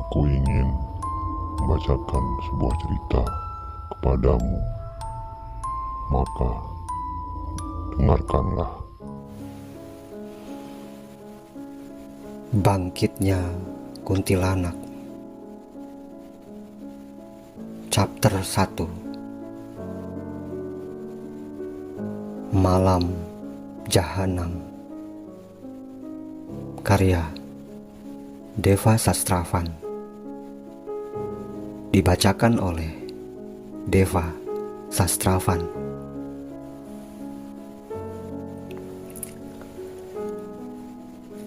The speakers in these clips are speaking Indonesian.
Aku ingin membacakan sebuah cerita kepadamu, maka dengarkanlah. Bangkitnya Kuntilanak. Chapter 1. Malam Jahanam. Karya Deva Sastravan. Dibacakan oleh Deva Sastravan.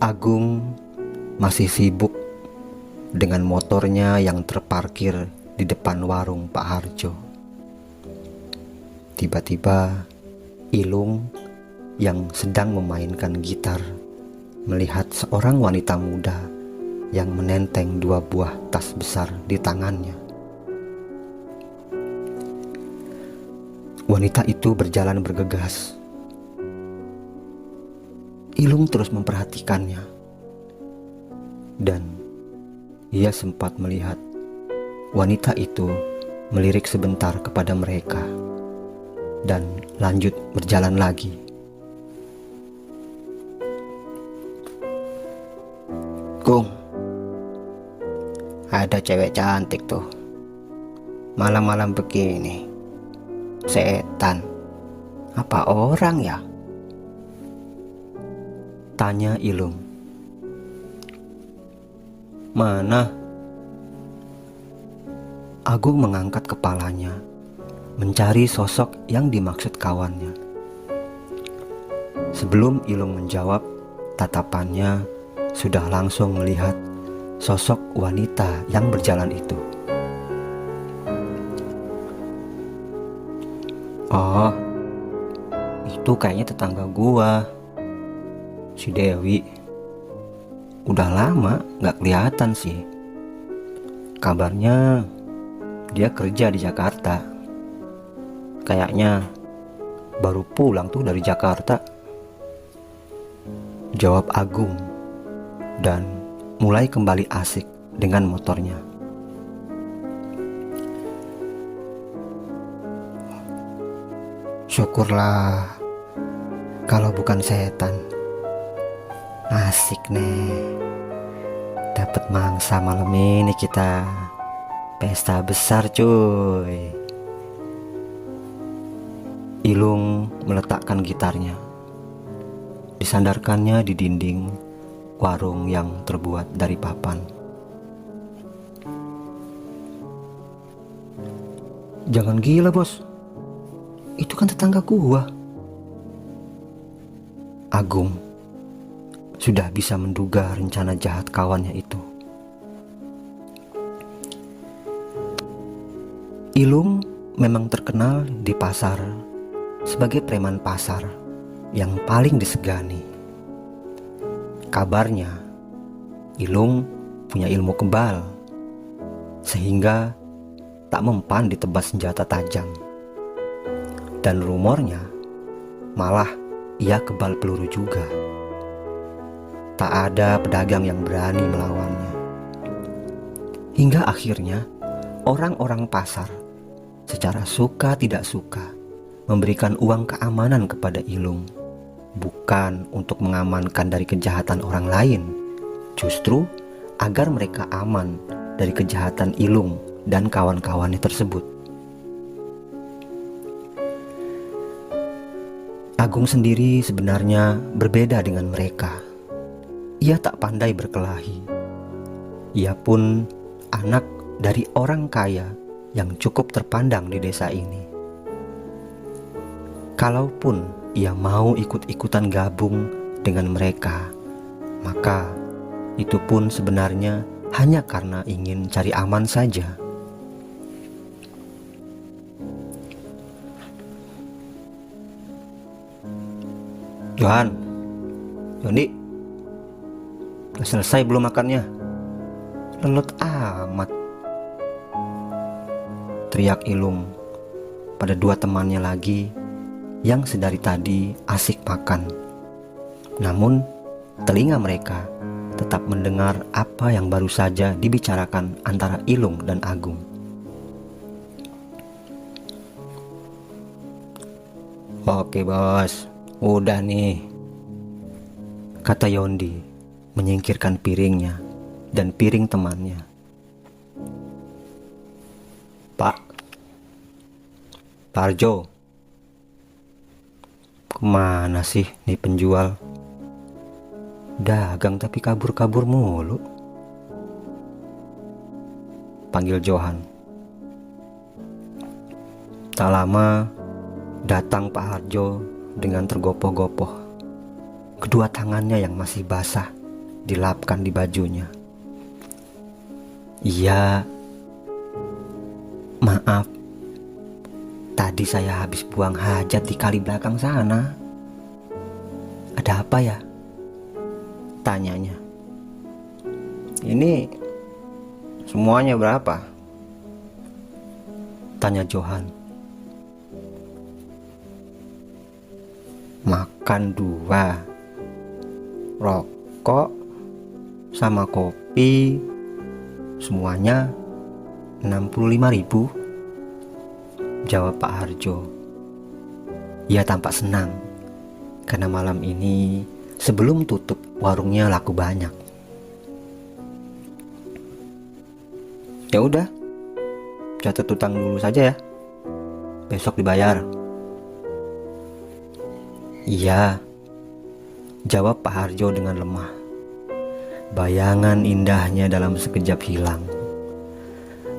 Agung masih sibuk dengan motornya yang terparkir di depan warung Pak Harjo. Tiba-tiba Ilung yang sedang memainkan gitar melihat seorang wanita muda yang menenteng 2 buah tas besar di tangannya. Wanita itu berjalan bergegas. Ilung terus memperhatikannya, dan ia sempat melihat wanita itu melirik sebentar kepada mereka dan lanjut berjalan lagi. Gung, ada cewek cantik tuh. Malam-malam begini. Setan. Apa orang ya? Tanya Ilung. Mana? Agung mengangkat kepalanya, mencari sosok yang dimaksud kawannya. Sebelum Ilung menjawab, tatapannya sudah langsung melihat sosok wanita yang berjalan itu. Oh, itu kayaknya tetangga gua, si Dewi. Udah lama gak kelihatan sih. Kabarnya dia kerja di Jakarta. Kayaknya baru pulang tuh dari Jakarta, jawab Agung, dan mulai kembali asik dengan motornya. Syukurlah kalau bukan setan. Asik nih. Dapat mangsa malam ini kita. Pesta besar cuy. Ilung meletakkan gitarnya, disandarkannya di dinding warung yang terbuat dari papan. Jangan gila bos, itu kan tetangga gua. Agung sudah bisa menduga rencana jahat kawannya itu. Ilung memang terkenal di pasar sebagai preman pasar yang paling disegani. Kabarnya Ilung punya ilmu kebal, sehingga tak mempan ditebas senjata tajam. Dan rumornya malah ia kebal peluru juga. Tak ada pedagang yang berani melawannya. Hingga akhirnya orang-orang pasar secara suka tidak suka memberikan uang keamanan kepada Ilung, bukan untuk mengamankan dari kejahatan orang lain, justru agar mereka aman dari kejahatan Ilung dan kawan-kawannya tersebut. Agung sendiri sebenarnya berbeda dengan mereka. Ia tak pandai berkelahi. Ia pun anak dari orang kaya yang cukup terpandang di desa ini. Kalaupun ia mau ikut-ikutan gabung dengan mereka, maka itu pun sebenarnya hanya karena ingin cari aman saja. Johan, Yondi, udah selesai belum makannya? Lelet amat, teriak Ilung pada 2 temannya lagi yang sedari tadi asik makan. Namun telinga mereka tetap mendengar apa yang baru saja dibicarakan antara Ilung dan Agung. Oke bos, udah nih, kata Yondi menyingkirkan piringnya dan piring temannya. Pak. Parjo, kemana sih nih penjual? Dagang tapi kabur-kabur mulu. Panggil Johan. Tak lama datang Pak Harjo dengan tergopoh-gopoh. Kedua tangannya yang masih basah dilapkan di bajunya. Iya, maaf, tadi saya habis buang hajat di kali belakang sana. Ada apa ya? Tanyanya. Ini semuanya berapa? Tanya Johan. Makan 2, rokok sama kopi semuanya 65.000, jawab Pak Harjo. Ia tampak senang karena malam ini sebelum tutup warungnya laku banyak. Ya udah, catat utang dulu saja ya, besok dibayar. Iya, jawab Pak Harjo dengan lemah. Bayangan indahnya dalam sekejap hilang.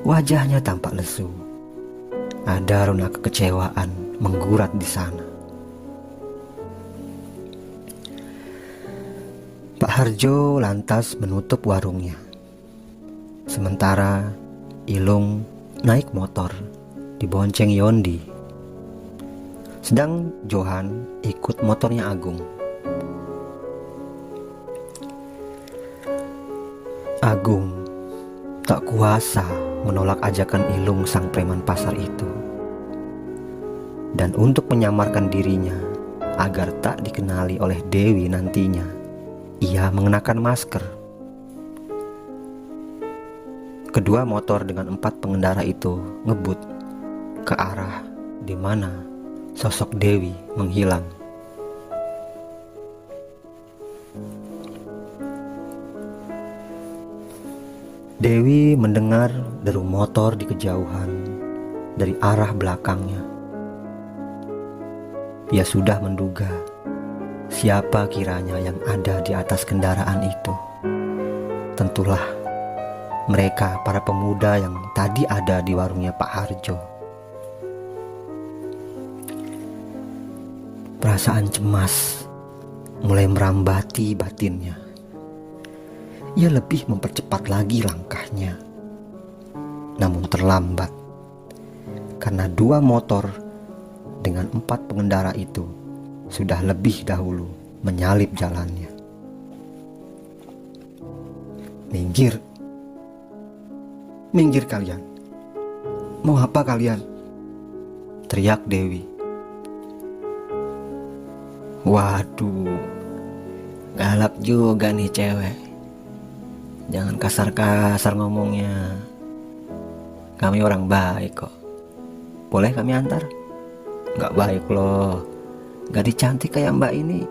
Wajahnya tampak lesu. Ada rona kekecewaan menggurat di sana. Pak Harjo lantas menutup warungnya. Sementara Ilung naik motor dibonceng Yondi. Sedang Johan ikut motornya Agung. Agung tak kuasa menolak ajakan Ilung sang preman pasar itu. Dan untuk menyamarkan dirinya agar tak dikenali oleh Dewi nantinya, ia mengenakan masker. Kedua motor dengan 4 pengendara itu ngebut ke arah di mana sosok Dewi menghilang. Dewi mendengar deru motor di kejauhan dari arah belakangnya. Ia sudah menduga siapa kiranya yang ada di atas kendaraan itu. Tentulah mereka para pemuda yang tadi ada di warungnya Pak Harjo. Perasaan cemas mulai merambati batinnya. Ia lebih mempercepat lagi langkahnya. Namun terlambat, karena 2 motor dengan 4 pengendara itu sudah lebih dahulu menyalip jalannya. Minggir, minggir kalian. Mau apa kalian? Teriak Dewi. Waduh, galak juga nih cewek. Jangan kasar-kasar ngomongnya. Kami orang baik kok. Boleh kami antar? Gak baik loh. Gadis cantik kayak mbak ini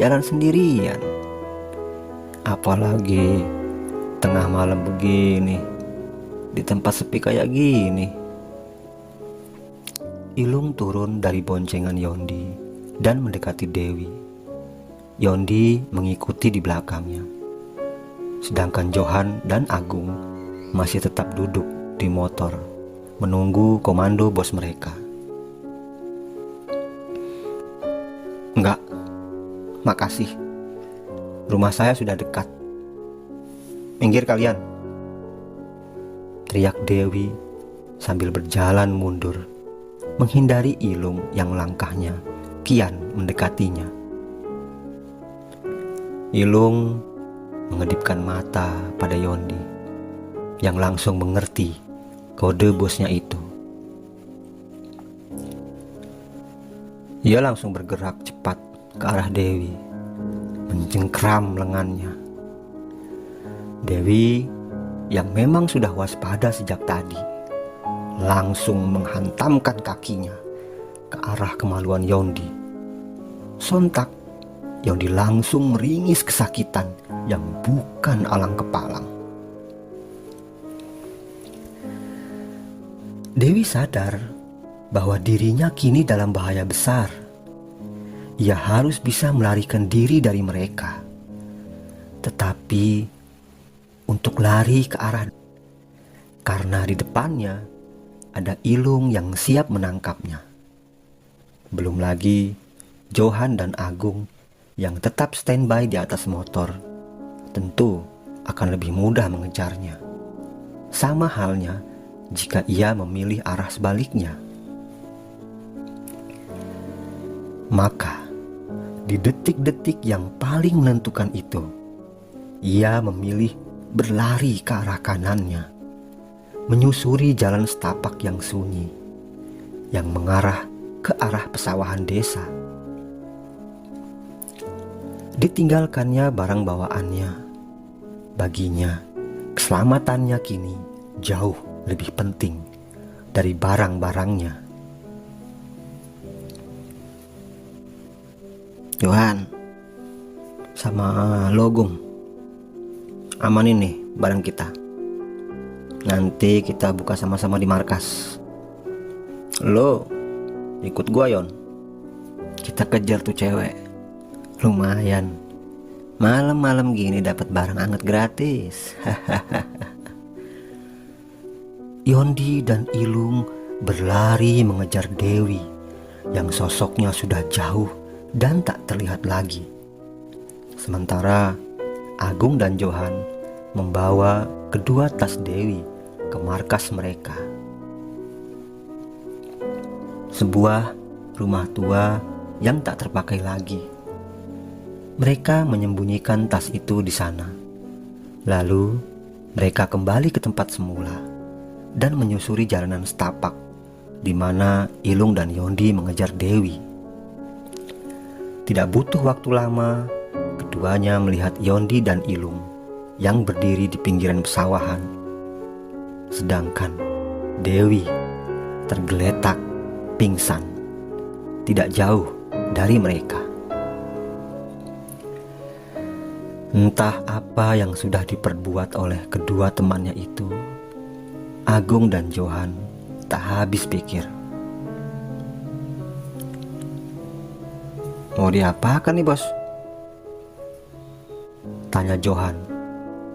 jalan sendirian. Apalagi tengah malam begini, di tempat sepi kayak gini. Ilung turun dari boncengan Yondi dan mendekati Dewi. Yondi mengikuti di belakangnya. Sedangkan Johan dan Agung masih tetap duduk di motor menunggu komando bos mereka. Enggak, makasih. Rumah saya sudah dekat. Minggir kalian, teriak Dewi sambil berjalan mundur menghindari Ilung yang langkahnya kian mendekatinya. Ilung mengedipkan mata pada Yondi yang langsung mengerti kode bosnya itu. Ia langsung bergerak cepat ke arah Dewi, mencengkram lengannya. Dewi yang memang sudah waspada sejak tadi langsung menghantamkan kakinya ke arah kemaluan Yondi. Sontak Yondi langsung meringis kesakitan yang bukan alang kepalang. Dewi sadar bahwa dirinya kini dalam bahaya besar. Ia harus bisa melarikan diri dari mereka. Tetapi untuk lari ke arah, karena di depannya ada Ilung yang siap menangkapnya. Belum lagi Johan dan Agung yang tetap standby di atas motor, tentu akan lebih mudah mengejarnya. Sama halnya jika ia memilih arah sebaliknya. Maka di detik-detik yang paling menentukan itu, ia memilih berlari ke arah kanannya, menyusuri jalan setapak yang sunyi yang mengarah ke arah pesawahan desa. Ditinggalkannya barang bawaannya. Baginya, keselamatannya kini jauh lebih penting dari barang-barangnya. Johan sama Logung, amanin nih barang kita. Nanti kita buka sama-sama di markas. Lo ikut gua, Yon. Kita kejar tuh cewek. Lumayan, malam-malam gini dapat barang anget gratis. Yondi dan Ilung berlari mengejar Dewi yang sosoknya sudah jauh dan tak terlihat lagi. Sementara Agung dan Johan membawa kedua tas Dewi ke markas mereka. Sebuah rumah tua yang tak terpakai lagi. Mereka menyembunyikan tas itu di sana. Lalu mereka kembali ke tempat semula dan menyusuri jalanan setapak di mana Ilung dan Yondi mengejar Dewi. Tidak butuh waktu lama, keduanya melihat Yondi dan Ilung yang berdiri di pinggiran pesawahan. Sedangkan Dewi tergeletak pingsan tidak jauh dari mereka. Entah apa yang sudah diperbuat oleh kedua temannya itu, Agung dan Johan tak habis pikir. Mau diapakan nih, Bos? Tanya Johan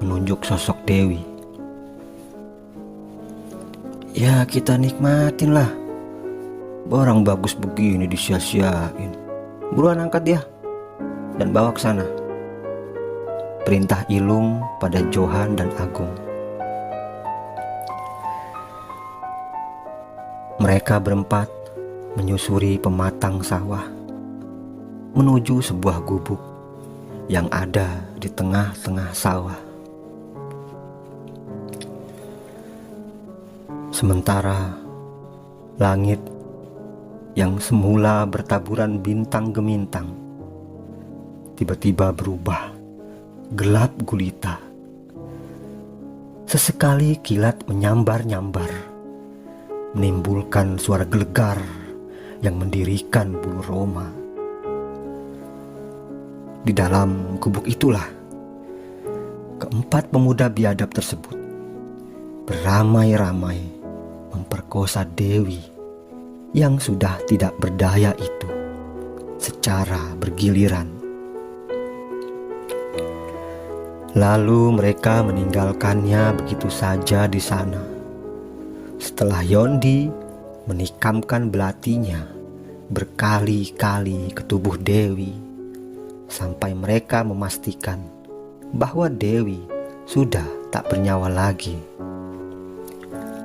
menunjuk sosok Dewi. Ya kita nikmatin lah. Barang bagus begini disia-siain. Buruan angkat dia dan bawa ke sana. Perintah Ilung pada Johan dan Agung. Mereka berempat menyusuri pematang sawah menuju sebuah gubuk yang ada di tengah-tengah sawah. Sementara langit yang semula bertaburan bintang gemintang tiba-tiba berubah gelap gulita. Sesekali kilat menyambar-nyambar, menimbulkan suara gelegar yang mendirikan bulu roma. Di dalam gubuk itulah keempat pemuda biadab tersebut beramai-ramai memperkosa Dewi yang sudah tidak berdaya itu secara bergiliran. Lalu mereka meninggalkannya begitu saja di sana. Setelah Yondi menikamkan belatinya berkali-kali ke tubuh Dewi, sampai mereka memastikan bahwa Dewi sudah tak bernyawa lagi.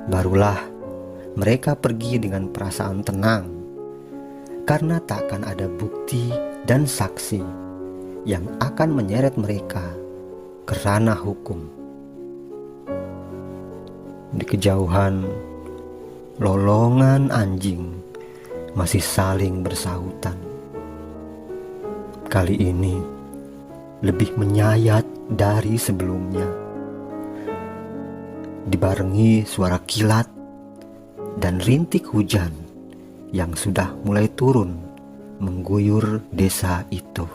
Barulah mereka pergi dengan perasaan tenang, karena tak akan ada bukti dan saksi yang akan menyeret mereka ke ranah hukum. Di kejauhan, lolongan anjing masih saling bersahutan. Kali ini lebih menyayat dari sebelumnya. dibarengi suara kilat dan rintik hujan yang sudah mulai turun mengguyur desa itu.